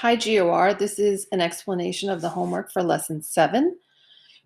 Hi, GOR. This is an explanation of the homework for lesson 7.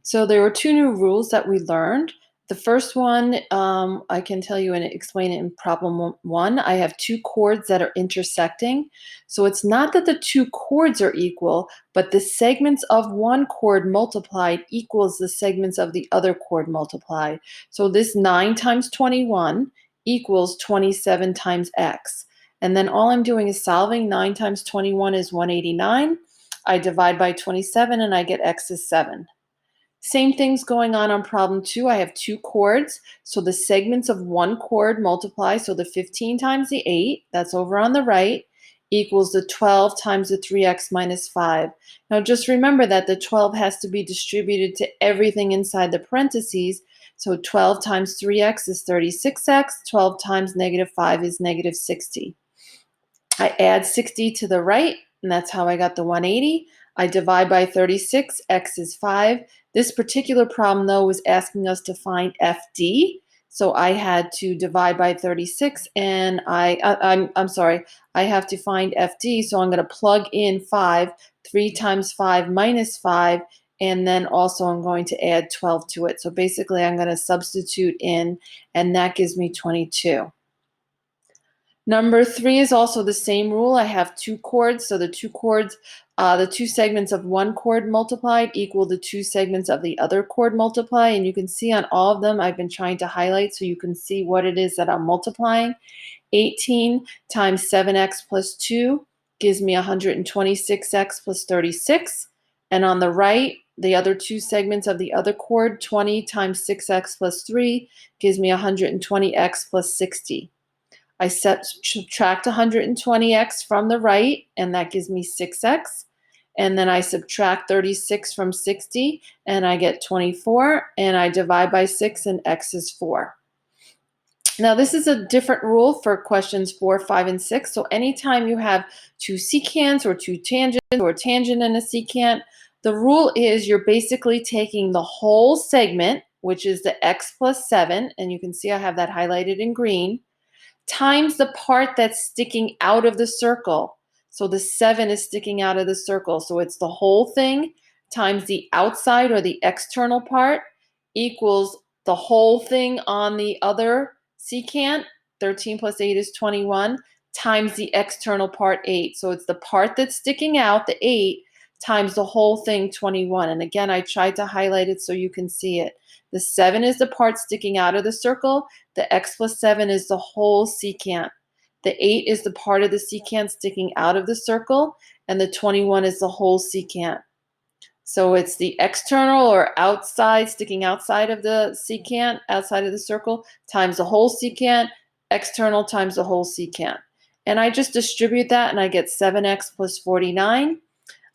So there were two new rules that we learned. The first one, I can tell you and explain it in problem 1. I have two chords that are intersecting. So it's not that the two chords are equal, but the segments of one chord multiplied equals the segments of the other chord multiplied. So this 9 times 21 equals 27 times x. And then all I'm doing is solving. 9 times 21 is 189. I divide by 27 and I get x is 7. Same thing's going on problem 2. I have two chords, so the segments of one chord multiply, so the 15 times the 8, that's over on the right, equals the 12 times the 3x minus 5. Now just remember that the 12 has to be distributed to everything inside the parentheses, so 12 times 3x is 36x, 12 times negative 5 is negative 60. I add 60 to the right, and that's how I got the 180. I divide by 36, x is 5. This particular problem, though, was asking us to find FD. So I had to divide by 36, and I'm sorry, I have to find FD, so I'm going to plug in 5. 3 times 5 minus 5, and then also I'm going to add 12 to it. So basically I'm going to substitute in, and that gives me 22. Number 3 is also the same rule. I have two chords, so the two chords, the two segments of one chord multiplied equal the two segments of the other chord multiply, and you can see on all of them I've been trying to highlight so you can see what it is that I'm multiplying. 18 times 7x plus 2 gives me 126x plus 36, and on the right, the other two segments of the other chord, 20 times 6x plus 3 gives me 120x plus 60. I subtract 120x from the right, and that gives me 6x. And then I subtract 36 from 60, and I get 24. And I divide by 6, and x is 4. Now, this is a different rule for questions 4, 5, and 6. So anytime you have two secants or two tangents or a tangent and a secant, the rule is you're basically taking the whole segment, which is the x plus 7, and you can see I have that highlighted in green, times the part that's sticking out of the circle. So the 7 is sticking out of the circle. So it's the whole thing times the outside or the external part equals the whole thing on the other secant. 13 plus 8 is 21 times the external part 8. So it's the part that's sticking out, the 8, times the whole thing, 21. And again, I tried to highlight it so you can see it. The 7 is the part sticking out of the circle. The x plus 7 is the whole secant. The 8 is the part of the secant sticking out of the circle, and the 21 is the whole secant. So it's the external or outside, sticking outside of the secant, outside of the circle, times the whole secant, external times the whole secant. And I just distribute that, and I get 7x plus 49.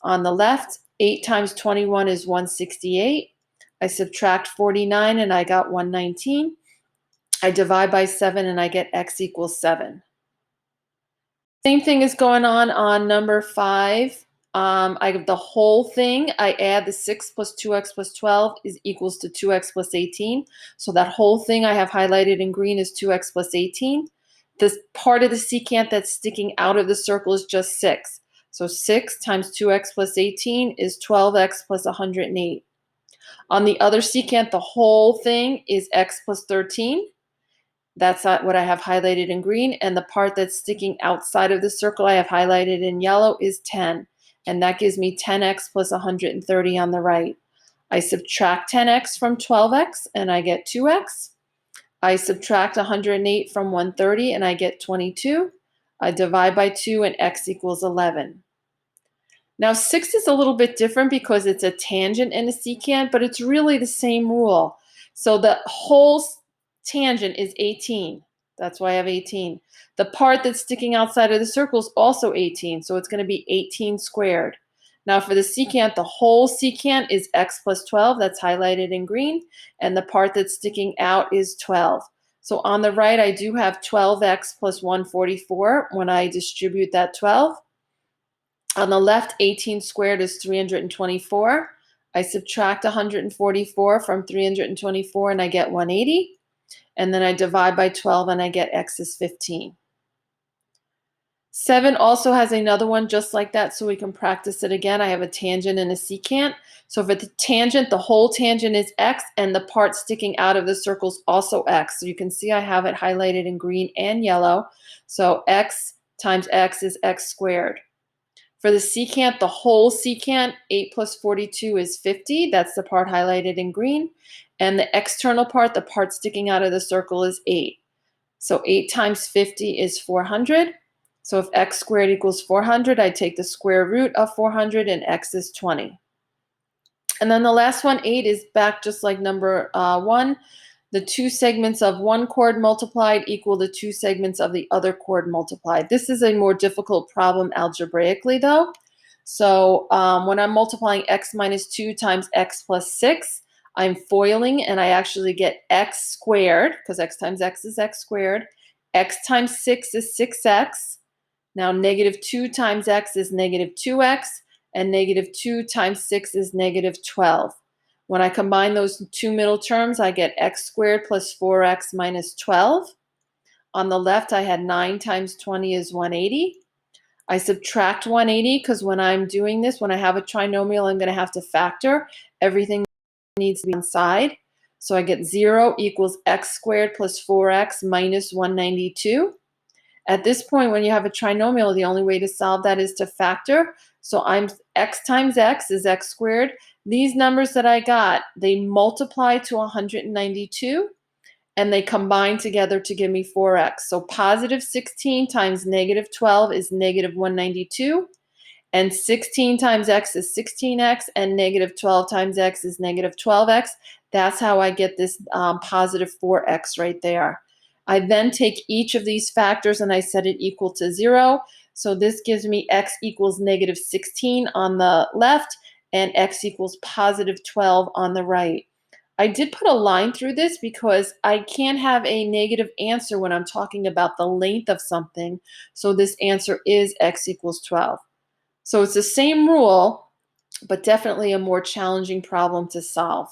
On the left, 8 times 21 is 168. I subtract 49, and I got 119. I divide by 7, and I get x equals 7. Same thing is going on number 5. I have the whole thing. I add the 6 plus 2x plus 12 is equals to 2x plus 18. So that whole thing I have highlighted in green is 2x plus 18. This part of the secant that's sticking out of the circle is just 6. So 6 times 2x plus 18 is 12x plus 108. On the other secant, the whole thing is x plus 13. That's what I have highlighted in green. And the part that's sticking outside of the circle I have highlighted in yellow is 10. And that gives me 10x plus 130 on the right. I subtract 10x from 12x, and I get 2x. I subtract 108 from 130, and I get 22. I divide by 2, and x equals 11. Now 6 is a little bit different because it's a tangent and a secant, but it's really the same rule. So the whole tangent is 18. That's why I have 18. The part that's sticking outside of the circle is also 18, so it's going to be 18 squared. Now for the secant, the whole secant is x plus 12. That's highlighted in green, and the part that's sticking out is 12. So on the right, I do have 12x plus 144 when I distribute that 12. On the left, 18 squared is 324. I subtract 144 from 324, and I get 180. And then I divide by 12, and I get x is 15. 7 also has another one just like that, so we can practice it again. I have a tangent and a secant. So for the tangent, the whole tangent is x, and the part sticking out of the circle is also x. So you can see I have it highlighted in green and yellow. So x times x is x squared. For the secant, the whole secant, 8 plus 42 is 50. That's the part highlighted in green. And the external part, the part sticking out of the circle, is 8. So 8 times 50 is 400. So if x squared equals 400, I take the square root of 400, and x is 20. And then the last one, 8, is back just like number 1. The two segments of one chord multiplied equal the two segments of the other chord multiplied. This is a more difficult problem algebraically, though. So when I'm multiplying x minus 2 times x plus 6, I'm foiling, and I actually get x squared, because x times x is x squared. X times 6 is 6x. Now negative 2 times x is negative 2x, and negative 2 times 6 is negative 12. When I combine those two middle terms, I get x squared plus 4x minus 12. On the left, I had 9 times 20 is 180. I subtract 180 because when I'm doing this, when I have a trinomial, I'm going to have to factor. Everything needs to be on side. So I get 0 equals x squared plus 4x minus 192. At this point, when you have a trinomial, the only way to solve that is to factor. So I'm x times x is x squared. These numbers that I got, they multiply to 192, and they combine together to give me 4x. So positive 16 times negative 12 is negative 192. And 16 times x is 16x, and negative 12 times x is negative 12x. That's how I get this positive 4x right there. I then take each of these factors and I set it equal to 0. So this gives me x equals negative 16 on the left and x equals positive 12 on the right. I did put a line through this because I can't have a negative answer when I'm talking about the length of something. So this answer is x equals 12. So it's the same rule, but definitely a more challenging problem to solve.